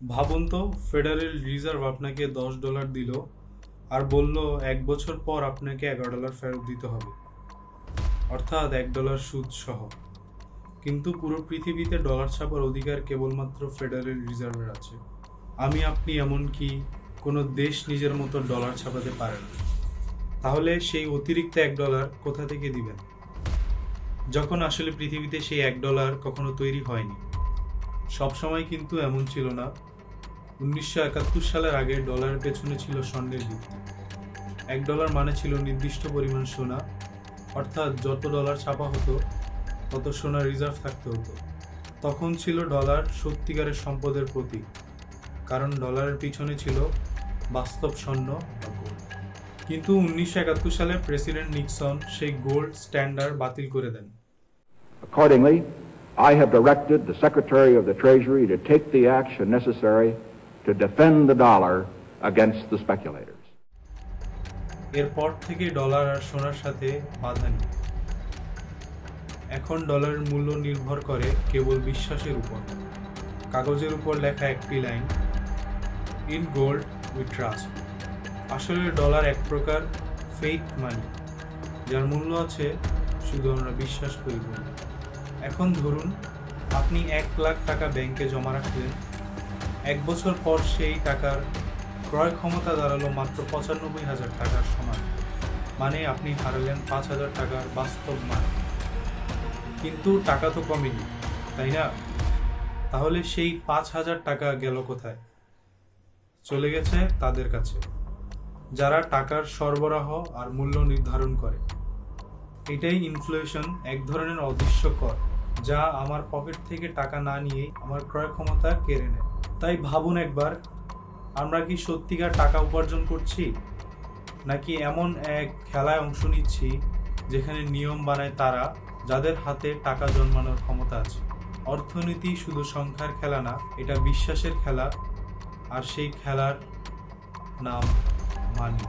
ভাবুন তো, federal reserve আপনাকে $10 দিল আর বলল 1 বছর পর আপনাকে $11 ফেরত দিতে হবে, অর্থাৎ $1 সুদ সহ। কিন্তু পুরো পৃথিবীতে ডলার ছাপার অধিকার কেবলমাত্র ফেডারেল রিজার্ভের আছে। আপনি এমনকি কোনো দেশ নিজের মতো ডলার ছাপাতে পারে না। তাহলে সেই অতিরিক্ত $1 কোথা থেকে দিবেন, যখন আসলে পৃথিবীতে সেই $1 কখনো তৈরি হয়নি? সবসময় কিন্তু এমন ছিল না। 1971 সালের আগে ডলারের পেছনে ছিল স্বর্ণের ভিত্তি। $1 মানে ছিল নির্দিষ্ট পরিমাণ সোনা, অর্থাৎ যত ডলার ছাপা হতো তত সোনা রিজার্ভ থাকতে হতো। তখন ছিল ডলার সত্যিকারের সম্পদের প্রতীক, কারণ ডলারের পিছনে ছিল বাস্তব স্বর্ণ বা গোল্ড। কিন্তু 1971 সালে প্রেসিডেন্ট নিক্সন সেই গোল্ড স্ট্যান্ডার্ড বাতিল করে দেন। Accordingly, I have directed the Secretary of the Treasury to take the action necessary to defend the dollar against the speculators. এরপর থেকে ডলার আর সোনার সাথে বাধা নেই। এখন ডলারের মূল্য নির্ভর করে কেবল বিশ্বাসের উপর। কাগজের উপর লেখা একটি line, in gold we trust. আসলে ডলার এক প্রকার ফেইথ মানি, যার মূল্য আছে শুধু আমরা বিশ্বাস করি বলে। এখন ধরুন আপনি $1,00,000 ব্যাংকে জমা রাখলেন। 1 বছর পর সেই টাকার ক্রয় ক্ষমতা দাঁড়ালো মাত্র $95,000 সমান। মানে আপনি হারালেন $5,000 বাস্তব মান। কিন্তু টাকা তো কমেনি, তাই না? তাহলে সেই $5,000 গেল কোথায়? চলে গেছে তাদের কাছে যারা টাকার সরবরাহ আর মূল্য নির্ধারণ করে। এটাই ইনফ্লেশন, এক ধরনের অদৃশ্য কর, যা আমার পকেট থেকে টাকা না নিয়ে আমার ক্রয় ক্ষমতা কেড়ে নেয়। তাই ভাবুন একবার, আমরা কি সত্যিকার টাকা উপার্জন করছি, নাকি এমন এক খেলায় অংশ নিচ্ছি যেখানে নিয়ম বানায় তারা যাদের হাতে টাকা জন্মানোর ক্ষমতা আছে? অর্থনীতি শুধু সংখ্যার খেলা না, এটা বিশ্বাসের খেলা, আর সেই খেলার নাম মানি।